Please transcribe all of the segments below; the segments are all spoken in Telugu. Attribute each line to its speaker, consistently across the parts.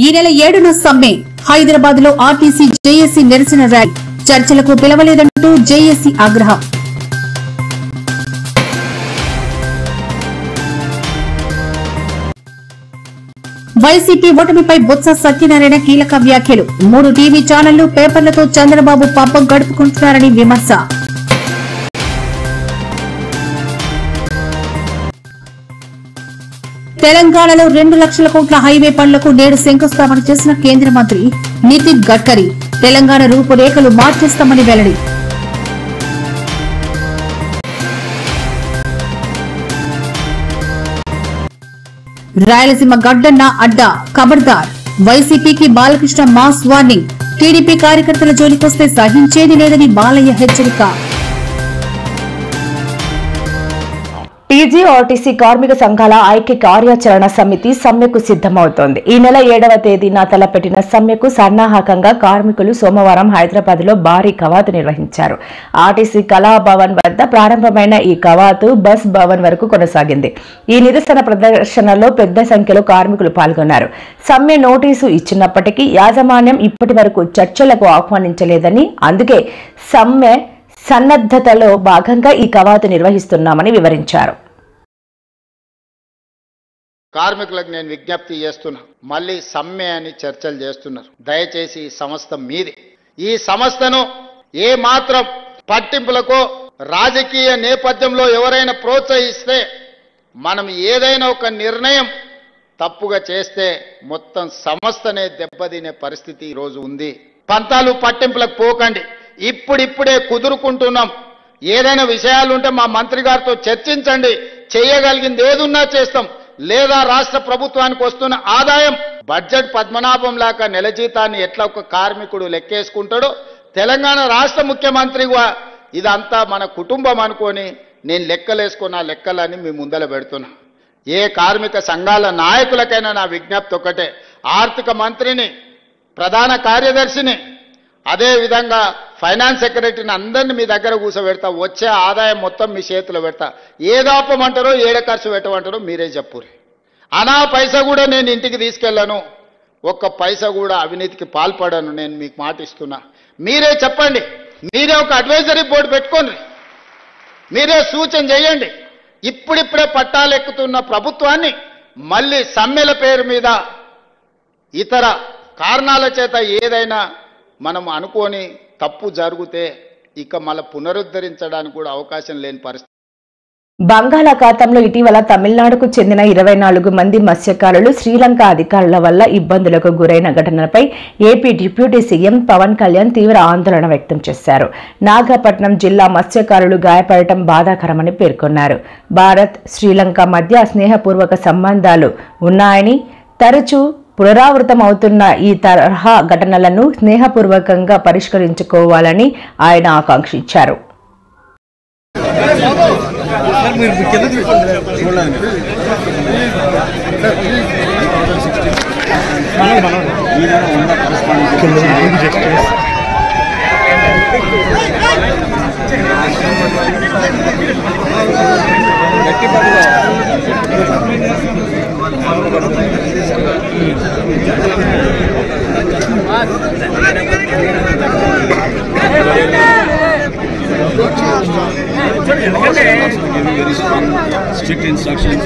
Speaker 1: ఈ నెల 7న సమ్మె. హైదరాబాద్ లో ఆర్టీసీ జేఏసీ నిరసన ర్యాలీ. చర్చలకు పిలవలేదంటూ జేఏసీ ఆగ్రహం. వైసీపీ ఓటమిపై బొత్స సత్యనారాయణ కీలక వ్యాఖ్యలు. 3 టీవీ ఛానళ్లు, పేపర్లతో చంద్రబాబు పాపం గడుపుకుంటున్నారని విమర్శ. తెలంగాణలో 2 లక్షల కోట్ల హైవే పనులకు నేడు శంకుస్థాపన చేసిన కేంద్ర మంత్రి నితిన్ గడ్కరీ. తెలంగాణ రూపురేఖలు మార్చేస్తామని వెల్లడి. రాయలసీమ గడ్డన్న అడ్డా ఖబర్దార్. వైసీపీకి బాలకృష్ణ మాస్ వార్నింగ్. టీడీపీ కార్యకర్తల జోలికొస్తే సహించేది లేదని బాలయ్య హెచ్చరిక.
Speaker 2: టీజీఆర్టీసీ కార్మిక సంఘాల ఐక్య కార్యాచరణ సమితి సమ్మెకు సిద్దమవుతోంది. ఈ నెల 7వ తేదీన తలపెట్టిన సమ్మెకు సన్నాహకంగా కార్మికులు సోమవారం హైదరాబాద్ లో భారీ కవాతు నిర్వహించారు. ఆర్టీసీ కళాభవన్ వద్ద ప్రారంభమైన ఈ కవాతు బస్ భవన్ వరకు కొనసాగింది. ఈ నిరసన ప్రదర్శనలో పెద్ద సంఖ్యలో కార్మికులు పాల్గొన్నారు. సమ్మె నోటీసు ఇచ్చినప్పటికీ యాజమాన్యం ఇప్పటి వరకు చర్చలకు ఆహ్వానించలేదని, అందుకే సమ్మె సన్నద్ధతలో భాగంగా ఈ కవాతు నిర్వహిస్తున్నామని వివరించారు.
Speaker 3: కార్మికులకు నేను విజ్ఞప్తి చేస్తున్నా, మళ్ళీ సమ్మె అని చర్చలు చేస్తున్నారు. దయచేసి ఈ సంస్థ మీది. ఈ సంస్థను ఏ మాత్రం పట్టింపులకో రాజకీయ నేపథ్యంలో ఎవరైనా ప్రోత్సహిస్తే, మనం ఏదైనా ఒక నిర్ణయం తప్పుగా చేస్తే మొత్తం సంస్థనే దెబ్బతినే పరిస్థితి ఈరోజు ఉంది. పంతాలు పట్టింపులకు పోకండి. ఇప్పుడిప్పుడే కుదురుకుంటున్నాం. ఏదైనా విషయాలుంటే మా మంత్రి గారితో చర్చించండి. చేయగలిగింది ఏదున్నా చేస్తాం. లేదా రాష్ట్ర ప్రభుత్వానికి వస్తున్న ఆదాయం బడ్జెట్ పద్మనాభం లాగా నెల జీతాన్ని ఎట్లా ఒక కార్మికుడు లెక్కేసుకుంటాడో, తెలంగాణ రాష్ట్ర ముఖ్యమంత్రిగా ఇదంతా మన కుటుంబం అనుకొని నేను లెక్కలేసుకున్న లెక్కలని మీ ముందర పెడుతున్నా. ఏ కార్మిక సంఘాల నాయకులకైనా నా విజ్ఞప్తి ఒకటే, ఆర్థిక మంత్రిని, ప్రధాన కార్యదర్శిని, అదేవిధంగా ఫైనాన్స్ సెక్రటరీని అందరినీ మీ దగ్గర కూర్చోబెడతా. వచ్చే ఆదాయం మొత్తం మీ చేతిలో పెడతా. ఏదాపమంటారో ఏడ ఖర్చు పెట్టమంటారో మీరే చెప్పుర్రి. అనా పైసా కూడా నేను ఇంటికి తీసుకెళ్ళను, ఒక్క పైసా కూడా అవినీతికి పాల్పడను. నేను మీకు మాట ఇస్తున్నా. మీరే చెప్పండి. మీరే ఒక అడ్వైజరీ బోర్డు పెట్టుకోండి. మీరే సూచన చేయండి. ఇప్పుడిప్పుడే పట్టాలెక్కుతున్న ప్రభుత్వాన్ని మళ్ళీ సమ్మెల పేరు మీద ఇతర కారణాల చేత ఏదైనా మనం అనుకోని తప్పు జరిగితే ఇక మళ్ళీ పునరుద్ధరించడానికి కూడా అవకాశం లేని పరిస్థితి.
Speaker 2: బంగాళాఖాతంలో ఇటీవల తమిళనాడుకు చెందిన 24 మంది మత్స్యకారులు శ్రీలంక అధికారుల వల్ల ఇబ్బందులకు గురైన ఘటనపై AP deputy CM Pawan Kalyan తీవ్ర ఆందోళన వ్యక్తం చేశారు. నాగపట్నం జిల్లా మత్స్యకారులు గాయపడటం బాధాకరమని పేర్కొన్నారు. భారత్, శ్రీలంక మధ్య స్నేహపూర్వక సంబంధాలు ఉన్నాయని, తరచూ పునరావృతం అవుతున్న ఈ తరహా ఘటనలను స్నేహపూర్వకంగా పరిష్కరించుకోవాలని ఆయన ఆకాంక్షించారు.
Speaker 4: Very strong, strict instructions.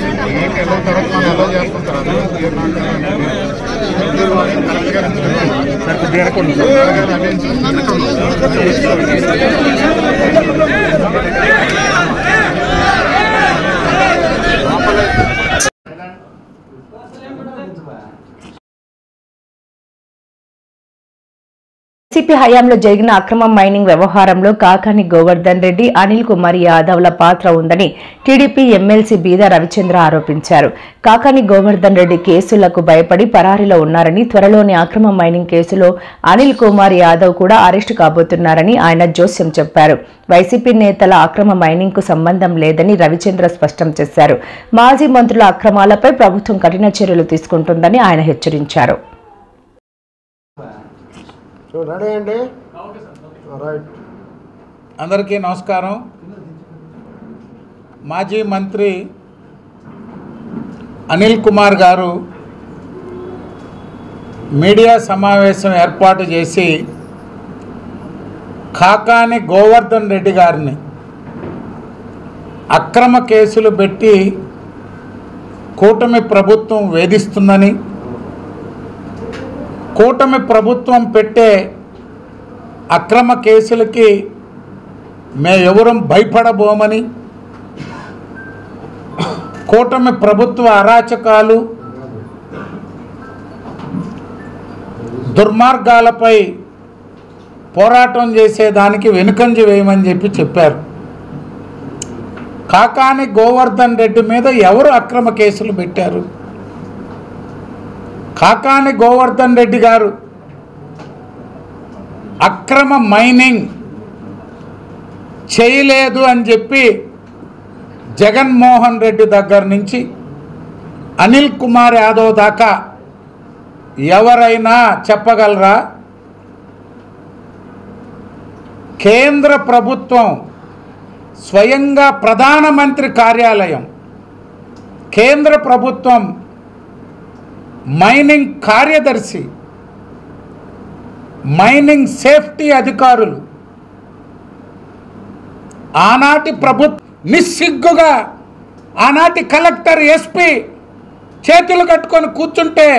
Speaker 4: YCP హయాంలో జరిగిన అక్రమ మైనింగ్ వ్యవహారంలో కాకాని గోవర్ధన్ రెడ్డి, అనిల్ కుమార్ యాదవ్ల పాత్ర ఉందని టీడీపీ ఎమ్మెల్సీ బీదా రవిచంద్ర ఆరోపించారు. కాకాని గోవర్ధన్ రెడ్డి కేసులకు భయపడి పరారీలో ఉన్నారని, త్వరలోని అక్రమ మైనింగ్ కేసులో అనిల్ కుమార్ యాదవ్ కూడా అరెస్టు కాబోతున్నారని ఆయన జోస్యం చెప్పారు. వైసీపీ నేతల అక్రమ మైనింగ్ కు సంబంధం లేదని రవిచంద్ర స్పష్టం చేశారు. మాజీ మంత్రుల అక్రమాలపై ప్రభుత్వం కఠిన చర్యలు తీసుకుంటుందని ఆయన హెచ్చరించారు.
Speaker 5: అందరికీ నమస్కారం. మాజీ మంత్రి అనిల్ కుమార్ గారు మీడియా సమావేశం ఏర్పాటు చేసి కాకాని గోవర్ధన్ రెడ్డి గారిని అక్రమ కేసులు పెట్టి కూటమి ప్రభుత్వం వేధిస్తుందని, కూటమి ప్రభుత్వం పెట్టే అక్రమ కేసులకి మేమెవరం భయపడబోమని, కూటమి ప్రభుత్వ అరాచకాలు దుర్మార్గాలపై పోరాటం చేసేదానికి వెనుకంజ వేయమని చెప్పారు. కాకాని గోవర్ధన్ రెడ్డి మీద ఎవరు అక్రమ కేసులు పెట్టారు? కాకాని గోవర్ధన్ రెడ్డి గారు అక్రమ మైనింగ్ చేయలేదు అని చెప్పి జగన్మోహన్ రెడ్డి దగ్గర నుంచి అనిల్ కుమార్ యాదవ్ దాకా ఎవరైనా చెప్పగలరా? కేంద్ర ప్రభుత్వం స్వయంగా ప్రధానమంత్రి కార్యాలయం, కేంద్ర ప్రభుత్వం మైనింగ్ కార్యదర్శి, మైనింగ్ సేఫ్టీ అధికారులు, ఆనాటి ప్రభుత్వం నిస్సిగ్గుగా ఆనాటి కలెక్టర్, ఎస్పీ చేతులు కట్టుకొని కూర్చుంటే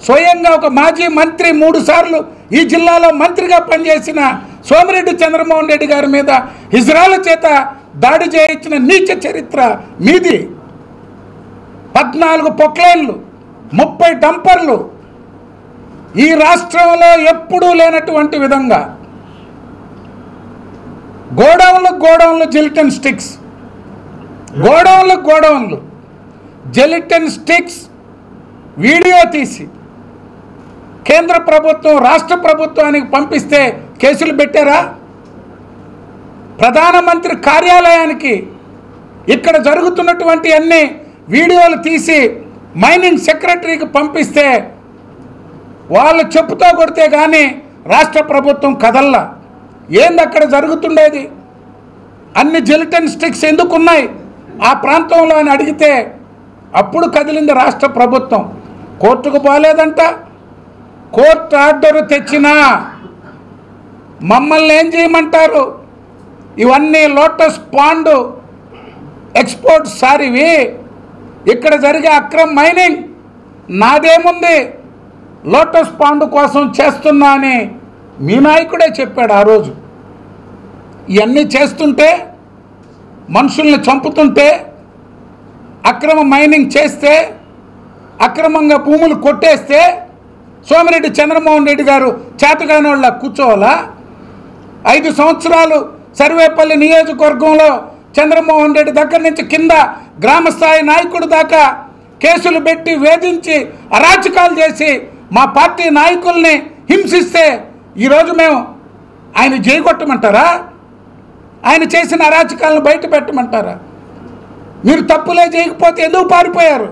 Speaker 5: స్వయంగా ఒక మాజీ మంత్రి 3 సార్లు ఈ జిల్లాలో మంత్రిగా పనిచేసిన సోమిరెడ్డి చంద్రమోహన్ రెడ్డి గారి మీద ఇజ్రాయెల్ చేత దాడి చేయించిన నీచ చరిత్ర మీది. 14 పొక్లైన్లు, 30 డంపర్లు, ఈ రాష్ట్రంలో ఎప్పుడూ లేనటువంటి విధంగా గోడౌన్లు జెలిటన్ స్టిక్స్, గోడౌన్లు జెలిటన్ స్టిక్స్ వీడియో తీసి కేంద్ర ప్రభుత్వం రాష్ట్ర ప్రభుత్వానికి పంపిస్తే కేసులు పెట్టారా? ప్రధానమంత్రి కార్యాలయానికి ఇక్కడ జరుగుతున్నటువంటి అన్ని వీడియోలు తీసి మైనింగ్ సెక్రటరీకి పంపిస్తే వాళ్ళు చెప్పుతో కొడితే కానీ రాష్ట్ర ప్రభుత్వం కదల్లా. ఏంది అక్కడ జరుగుతుండేది? అన్ని జెలిటన్ స్టిక్స్ ఎందుకున్నాయి ఆ ప్రాంతంలో అని అడిగితే అప్పుడు కదిలింది రాష్ట్ర ప్రభుత్వం. కోర్టుకు పోలేదంట. కోర్టు ఆర్డర్ తెచ్చినా మమ్మల్ని ఏం చేయమంటారు? ఇవన్నీ లోటస్ పాండ్ ఎక్స్పోర్ట్ సారివి, ఇక్కడ జరిగే అక్రమ మైనింగ్ నాదేముంది, లోటస్ పాండ్ కోసం చేస్తున్నా అని మీ నాయకుడే చెప్పాడు ఆ రోజు. ఇవన్నీ చేస్తుంటే, మనుషుల్ని చంపుతుంటే, అక్రమ మైనింగ్ చేస్తే, అక్రమంగా భూములు కొట్టేస్తే సోమిరెడ్డి చంద్రమోహన్ రెడ్డి గారు చేతగానోళ్ళ కూర్చోవాలా? 5 సంవత్సరాలు సర్వేపల్లి నియోజకవర్గంలో చంద్రమోహన్ రెడ్డి దగ్గర నుంచి కింద గ్రామస్థాయి నాయకుడు దాకా కేసులు పెట్టి వేధించి అరాచకాలు చేసి మా పార్టీ నాయకుల్ని హింసిస్తే ఈరోజు మేము ఆయన జైగొట్టమంటారా? ఆయన చేసిన అరాచకాలను బయట పెట్టమంటారా? మీరు తప్పులే చేయకపోతే ఎందుకు పారిపోయారు?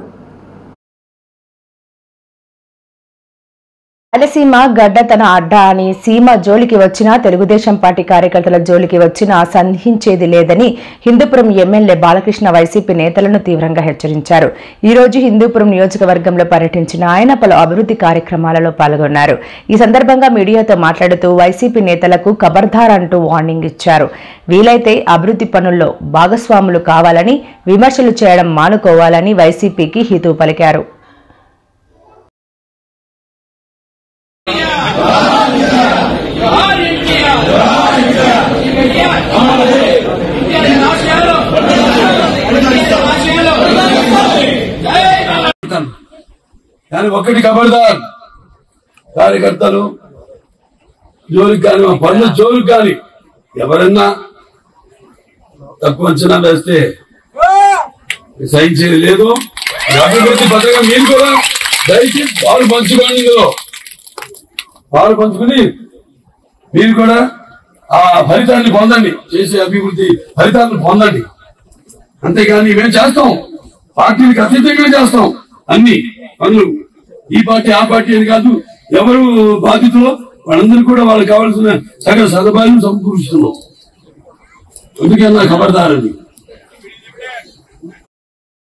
Speaker 2: రాయలసీమ గడ్డ తన అడ్డా అని సీమ జోలికి వచ్చినా తెలుగుదేశం పార్టీ కార్యకర్తల జోలికి వచ్చినా సంధించేది లేదని హిందూపురం ఎమ్మెల్యే బాలకృష్ణ వైసీపీ నేతలను తీవ్రంగా హెచ్చరించారు. ఈ రోజు హిందూపురం నియోజకవర్గంలో పర్యటించిన ఆయన పలు అభివృద్ధి కార్యక్రమాలలో పాల్గొన్నారు. ఈ సందర్భంగా మీడియాతో మాట్లాడుతూ వైసీపీ నేతలకు ఖబర్దార్ అంటూ వార్నింగ్ ఇచ్చారు. వీలైతే అభివృద్ధి పనుల్లో భాగస్వాములు కావాలని, విమర్శలు చేయడం మానుకోవాలని వైసీపీకి హితవు పలికారు.
Speaker 6: కానీ ఒక్కటి ఖబర్దార్, కార్యకర్తలు జోలికి కానీ మా పనుల జోలికి కానీ ఎవరన్నా తక్కువ అంచనా వేస్తే సహించేది లేదు. అభివృద్ధి పథకం మీరు కూడా దయచేసి పాలు పంచుకోండి. ఇందులో పాలు పంచుకుని మీరు కూడా ఆ ఫలితాన్ని పొందండి, చేసే అభివృద్ధి ఫలితాలను పొందండి. అంతేగాని మేము చేస్తాం, పార్టీలకు అతీతంగా చేస్తాం అన్ని పనులు. ఈ పార్టీ ఆ పార్టీ అని కాదు, ఎవరు బాధితులో వాళ్ళందరూ కూడా వాళ్ళకి కావాల్సిన సగం సదుపాయాలను సమకూరుస్తున్నాం. అందుకే నా ఖబర్దారండి.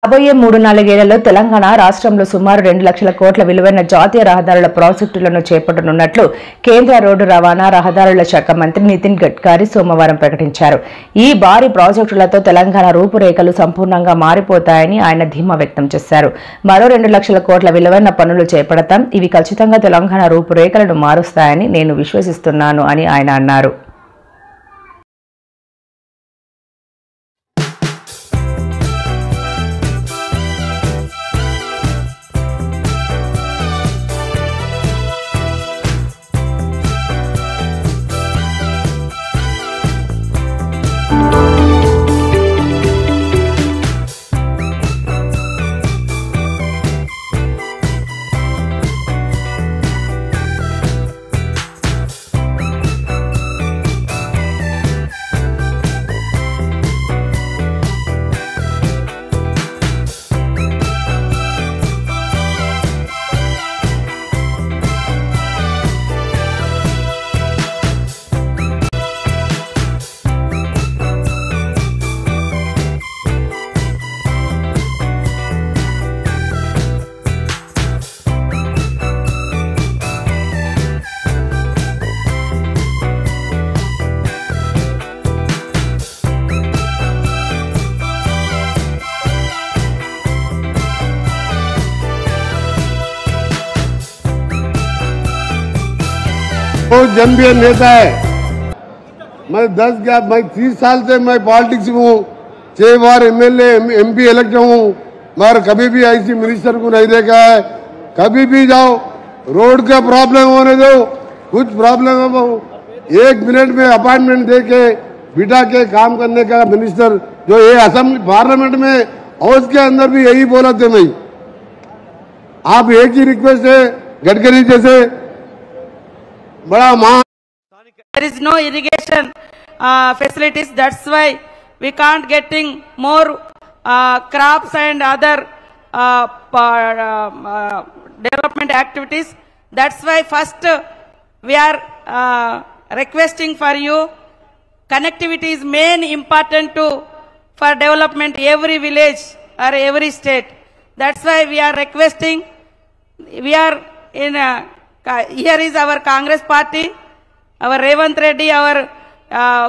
Speaker 2: రాబోయే 3-4 ఏళ్లలో తెలంగాణ రాష్ట్రంలో సుమారు 2 లక్షల కోట్ల విలువైన జాతీయ రహదారుల ప్రాజెక్టులను చేపట్టనున్నట్లు కేంద్ర రోడ్డు రవాణా రహదారుల శాఖ మంత్రి నితిన్ గడ్కరీ సోమవారం ప్రకటించారు. ఈ భారీ ప్రాజెక్టులతో తెలంగాణ రూపురేఖలు సంపూర్ణంగా మారిపోతాయని ఆయన ధీమా వ్యక్తం చేశారు. మరో 2 లక్షల కోట్ల విలువైన పనులు చేపడతాం. ఇవి ఖచ్చితంగా తెలంగాణ రూపురేఖలను మారుస్తాయని నేను విశ్వసిస్తున్నాను అని ఆయన అన్నారు.
Speaker 7: बहुत जन्मदीय नेता है। मैं 30 साल से मैं पॉलिटिक्स में हूँ, 6 बार एमएलए एमपी इलेक्ट हूँ, मगर कभी भी ऐसी मिनिस्टर को नहीं देखा है। कभी भी जाओ रोड का प्रॉब्लम होने दो, कुछ प्रॉब्लम हो 1 मिनट में अपॉइंटमेंट दे के बिठा के काम करने का मिनिस्टर जो ये असेंबली पार्लियामेंट में हाउस के अंदर भी यही बोला थे। मैं आप एक ही रिक्वेस्ट है गडकरी जैसे बड़ा
Speaker 8: there is no irrigation facilities, that's why we can't getting more crops and other development activities. That's why first we are requesting for you, connectivity is main important for development every village or every state. That's why we are requesting, we are in here is our Congress party, our Revant Reddy, our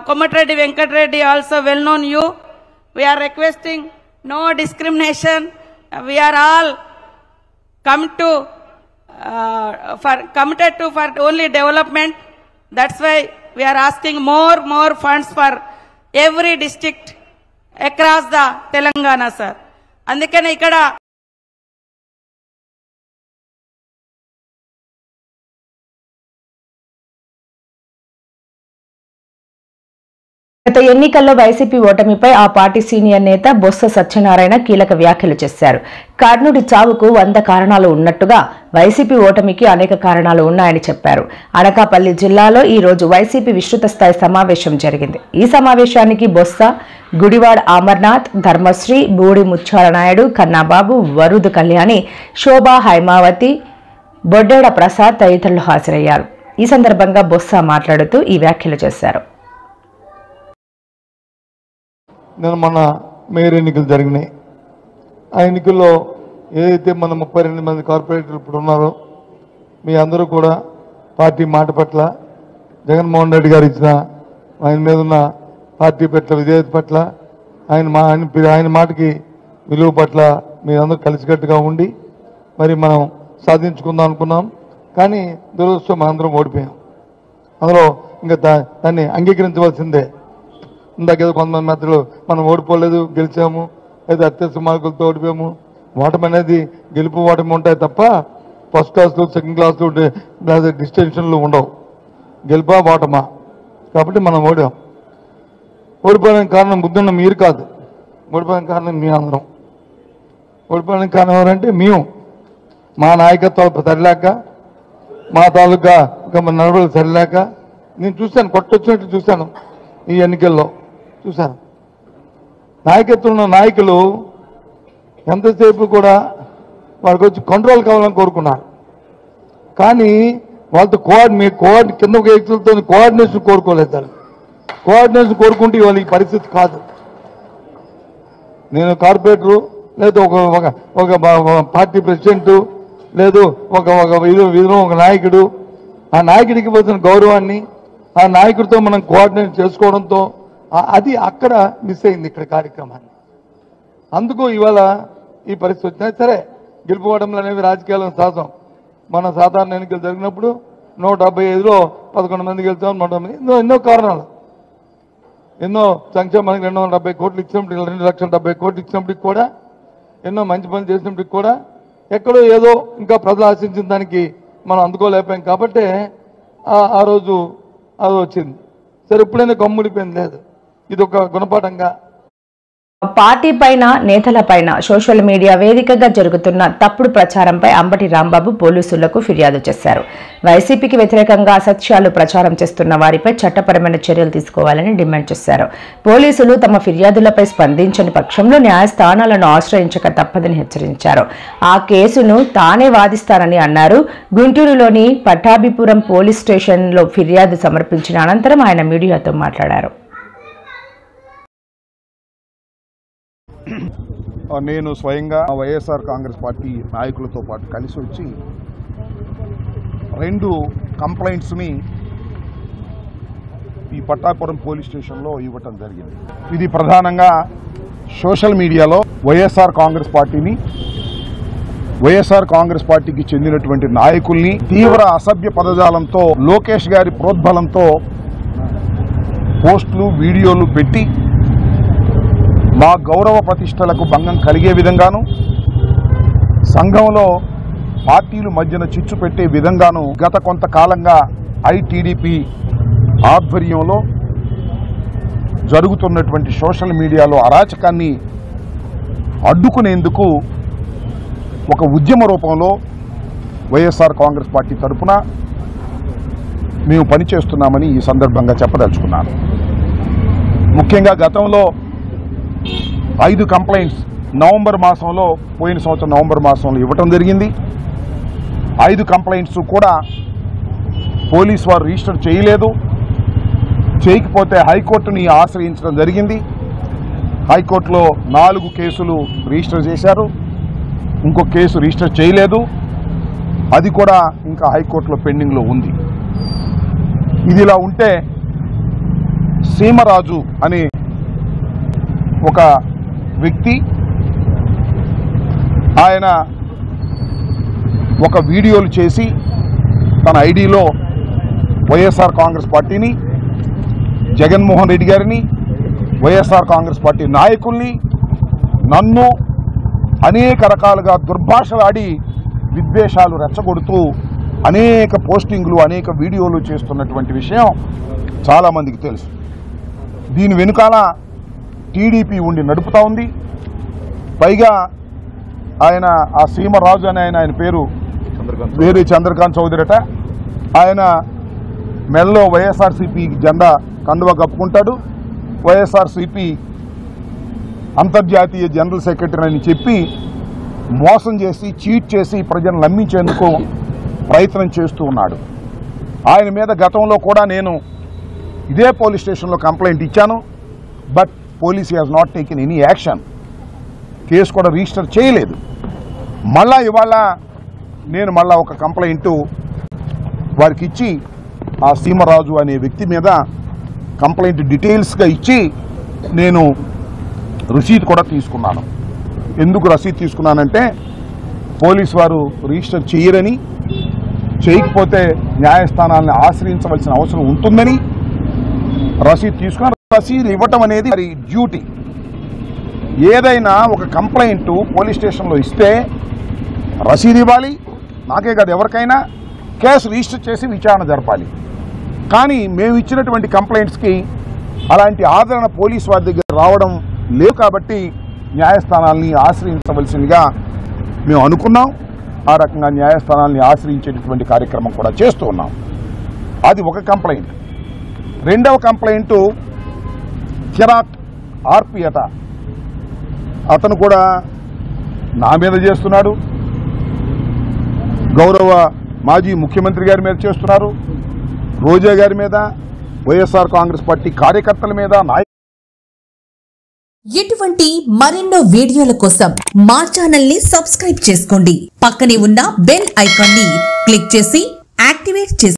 Speaker 8: Komat Reddy, Venkat Reddy also well known you. We are requesting no discrimination. We are all committed to for only development. That's why we are asking more funds for every district across the Telangana, sir. Andukane ikkada
Speaker 2: గత ఎన్నికల్లో వైసీపీ ఓటమిపై ఆ పార్టీ సీనియర్ నేత బొత్స సత్యనారాయణ కీలక వ్యాఖ్యలు చేశారు. కర్ణుడి చావుకు 100 కారణాలు ఉన్నట్టుగా వైసీపీ ఓటమికి అనేక కారణాలు ఉన్నాయని చెప్పారు. అనకాపల్లి జిల్లాలో ఈ రోజు వైసీపీ విస్తృత స్థాయి సమావేశం జరిగింది. ఈ సమావేశానికి బొత్స, గుడివాడ అమర్నాథ్, ధర్మశ్రీ, బూడి ముత్యాల నాయుడు, కన్నాబాబు, వరుదు కళ్యాణి, శోభా హైమావతి, బొడ్డేడ ప్రసాద్ తదితరులు హాజరయ్యారు. ఈ సందర్భంగా బొత్స మాట్లాడుతూ ఈ వ్యాఖ్యలు చేశారు.
Speaker 9: నేను మొన్న మేయర్ ఎన్నికలు జరిగినాయి. ఆ ఎన్నికల్లో ఏదైతే మన 32 మంది కార్పొరేటర్లు ఇప్పుడు ఉన్నారో మీ అందరూ కూడా పార్టీ మాట పట్ల, జగన్మోహన్ రెడ్డి గారు ఇచ్చిన ఆయన మీద ఉన్న పార్టీ పట్ల విధేయత పట్ల, ఆయన మాటకి విలువ పట్ల మీరందరూ కలిసికట్టుగా ఉండి మరి మనం సాధించుకుందాం అనుకున్నాం. కానీ దురదృష్టం మనందరం ఓడిపోయాం. అందులో ఇంకా దాన్ని అంగీకరించవలసిందే. ఇందాకేదో కొంతమంది మిత్రులు మనం ఓడిపోలేదు, గెలిచాము, లేదా అత్యవసర మార్కులతో ఓడిపోయాము. ఓటమి అనేది గెలుపు ఓటమి ఉంటాయి తప్ప ఫస్ట్ క్లాస్లు, సెకండ్ క్లాస్లు లేదా డిస్టింక్షన్లు ఉండవు. గెలుపా ఓటమా. కాబట్టి మనం ఓడాం. ఓడిపోవడానికి కారణం బుద్ధున్న మీరు కాదు, ఓడిపోవడానికి కారణం మీ అందరం. ఓడిపోవడానికి కారణం ఎవరంటే మేము. మా నాయకత్వాలు సరిలేక, మా తాలూకా నడవలు సరిలేక నేను చూశాను, కొట్టొచ్చినట్టు చూశాను. ఈ ఎన్నికల్లో చూశాను నాయకత్వం ఉన్న నాయకులు ఎంతసేపు కూడా వాళ్ళకి వచ్చి కంట్రోల్ కావాలని కోరుకున్నారు. కానీ వాళ్ళతో కింద వ్యక్తులతో కోఆర్డినేషన్ కోరుకోలేదు. కోఆర్డినేషన్ కోరుకుంటే వాళ్ళ ఈ పరిస్థితి కాదు. నేను కార్పొరేటరు లేదు ఒక పార్టీ ప్రెసిడెంట్, లేదు ఒక నాయకుడు, ఆ నాయకుడికి పోతున్న గౌరవాన్ని ఆ నాయకుడితో మనం కోఆర్డినేట్ చేసుకోవడంతో అది అక్కడ మిస్ అయింది ఇక్కడ కార్యక్రమాన్ని. అందుకు ఇవాళ ఈ పరిస్థితి వచ్చినా సరే గెలుపుకోవడంలో అనేవి రాజకీయాలను సహజం. మన సాధారణ ఎన్నికలు జరిగినప్పుడు 175లో 11 మంది గెలిచాం, 100 మంది. ఎన్నో కారణాలు, ఎన్నో సంక్షేమానికి 270 కోట్లు ఇచ్చినప్పుడు, 2,70,000 కోట్లు ఇచ్చినప్పటికి కూడా, ఎన్నో మంచి పనులు చేసినప్పటికి కూడా ఎక్కడో ఏదో ఇంకా ప్రజలు ఆశించిన దానికి మనం అందుకోలేకపోయాం. కాబట్టి ఆ రోజు అది వచ్చింది. సరే, ఇప్పుడైనా గమ్ముడిపోయింది లేదు. ఇది ఒక గుణపాఠంగా
Speaker 2: పార్టీ పైన నేతల పైన సోషల్ మీడియా వేదికగా జరుగుతున్న తప్పుడు ప్రచారంపై అంబటి రాంబాబు పోలీసులకు ఫిర్యాదు చేశారు. వైసీపీకి వ్యతిరేకంగా అసత్యాలు ప్రచారం చేస్తున్న వారిపై చట్టపరమైన చర్యలు తీసుకోవాలని డిమాండ్ చేశారు. పోలీసులు తమ ఫిర్యాదులపై స్పందించని పక్షంలో న్యాయస్థానాలను ఆశ్రయించక తప్పదని హెచ్చరించారు. ఆ కేసును తానే వాదిస్తానని అన్నారు. గుంటూరులోని పట్టాభిపురం పోలీస్ స్టేషన్లో ఫిర్యాదు సమర్పించిన అనంతరం ఆయన మీడియాతో మాట్లాడారు.
Speaker 10: నేను స్వయంగా వైఎస్ఆర్ కాంగ్రెస్ పార్టీ నాయకులతో పాటు కలిసి వచ్చి 2 కంప్లైంట్స్ని ఈ పట్టాపురం పోలీస్ స్టేషన్లో ఇవ్వటం జరిగింది. ఇది ప్రధానంగా సోషల్ మీడియాలో వైఎస్ఆర్ కాంగ్రెస్ పార్టీకి చెందినటువంటి నాయకుల్ని తీవ్ర అసభ్య పదజాలంతో, లోకేష్ గారి ప్రోద్బలంతో పోస్టులు, వీడియోలు పెట్టి మా గౌరవ ప్రతిష్టలకు భంగం కలిగే విధంగాను, సంఘంలో పార్టీలు మధ్యన చిచ్చు పెట్టే విధంగాను గత కొంతకాలంగా ఐటీడీపీ ఆధ్వర్యంలో జరుగుతున్నటువంటి సోషల్ మీడియాలో అరాచకాన్ని అడ్డుకునేందుకు ఒక ఉద్యమ రూపంలో వైఎస్ఆర్ కాంగ్రెస్ పార్టీ తరఫున మేము పనిచేస్తున్నామని ఈ సందర్భంగా చెప్పదలుచుకున్నాను. ముఖ్యంగా గతంలో 5 కంప్లైంట్స్ పోయిన సంవత్సరం నవంబర్ మాసంలో ఇవ్వటం జరిగింది. 5 కంప్లైంట్స్ కూడా పోలీసు వారు రిజిస్టర్ చేయలేదు. చేయకపోతే హైకోర్టుని ఆశ్రయించడం జరిగింది. హైకోర్టులో 4 కేసులు రిజిస్టర్ చేశారు. ఇంకో కేసు రిజిస్టర్ చేయలేదు. అది కూడా ఇంకా హైకోర్టులో పెండింగ్లో ఉంది. ఇదిలా ఉంటే సీమరాజు అనే ఒక వ్యక్తి, ఆయన ఒక వీడియోలు చేసి తన ఐడిలో వైఎస్ఆర్ కాంగ్రెస్ పార్టీని, జగన్మోహన్ రెడ్డి గారిని, వైఎస్ఆర్ కాంగ్రెస్ పార్టీ నాయకుల్ని, నన్ను అనేక రకాలుగా దుర్భాషలాడి విద్వేషాలు రెచ్చగొడుతూ అనేక పోస్టింగ్లు, అనేక వీడియోలు చేస్తున్నటువంటి విషయం చాలామందికి తెలుసు. దీని వెనుకాల టీడీపీ ఉండి నడుపుతా ఉంది. పైగా ఆయన ఆ సీమరాజు అనే ఆయన పేరు వేరే చంద్రకాంత్ చౌదరిట. ఆయన మెల్లో వైఎస్ఆర్సీపీ జెండా కండువా కప్పుకుంటాడు. వైఎస్ఆర్సీపీ అంతర్జాతీయ జనరల్ సెక్రటరీ అని చెప్పి మోసం చేసి, చీట్ చేసి ప్రజలను నమ్మించేందుకు ప్రయత్నం చేస్తూ ఉన్నాడు. ఆయన మీద గతంలో కూడా నేను ఇదే పోలీస్ స్టేషన్లో కంప్లైంట్ ఇచ్చాను. But police has not taken any action. Case కూడా రిజిస్టర్ చేయలేదు. ఇవాళ నేను ఒక కంప్లైంట్ వారికి ఇచ్చి, ఆ సీమరాజు అనే వ్యక్తి మీద కంప్లైంట్ డీటెయిల్స్గా ఇచ్చి నేను రసీదు కూడా తీసుకున్నాను. ఎందుకు రసీదు తీసుకున్నానంటే, పోలీసు వారు రిజిస్టర్ చేయరని, చేయకపోతే న్యాయస్థానాలను ఆశ్రయించవలసిన అవసరం ఉంటుందని రసీదు తీసుకున్నాను. రసీదు ఇవ్వటం అనేది మరి డ్యూటీ. ఏదైనా ఒక కంప్లైంట్ పోలీస్ స్టేషన్లో ఇస్తే రసీదు ఇవ్వాలి, నాకే కాదు ఎవరికైనా, కేసు రిజిస్టర్ చేసి విచారణ జరపాలి. కానీ మేము ఇచ్చినటువంటి కంప్లైంట్స్కి అలాంటి ఆదరణ పోలీసు వారి దగ్గర రావడం లేవు. కాబట్టి న్యాయస్థానాల్ని ఆశ్రయించవలసిందిగా మేము అనుకున్నాం. ఆ రకంగా న్యాయస్థానాల్ని ఆశ్రయించేటటువంటి కార్యక్రమం కూడా చేస్తూ ఉన్నాం. అది ఒక కంప్లైంట్. రెండవ కంప్లైంట్ కిరాక్ ఆర్పి అట, అతను కూడా నా మీద చేస్తున్నాడు, గౌరవ మాజీ ముఖ్యమంత్రి గారి మీద చేస్తున్నారు, రోజా గారి మీద, వైఎస్ఆర్ కాంగ్రెస్ పార్టీ కార్యకర్తల మీద,
Speaker 1: ఇటువంటి మరెన్నో వీడియోల కోసం మా ఛానల్ ని సబ్స్క్రైబ్ చేసుకోండి. పక్కనే ఉన్న బెల్ ఐకాన్ ని క్లిక్ చేసి యాక్టివేట్ చేసుకోండి.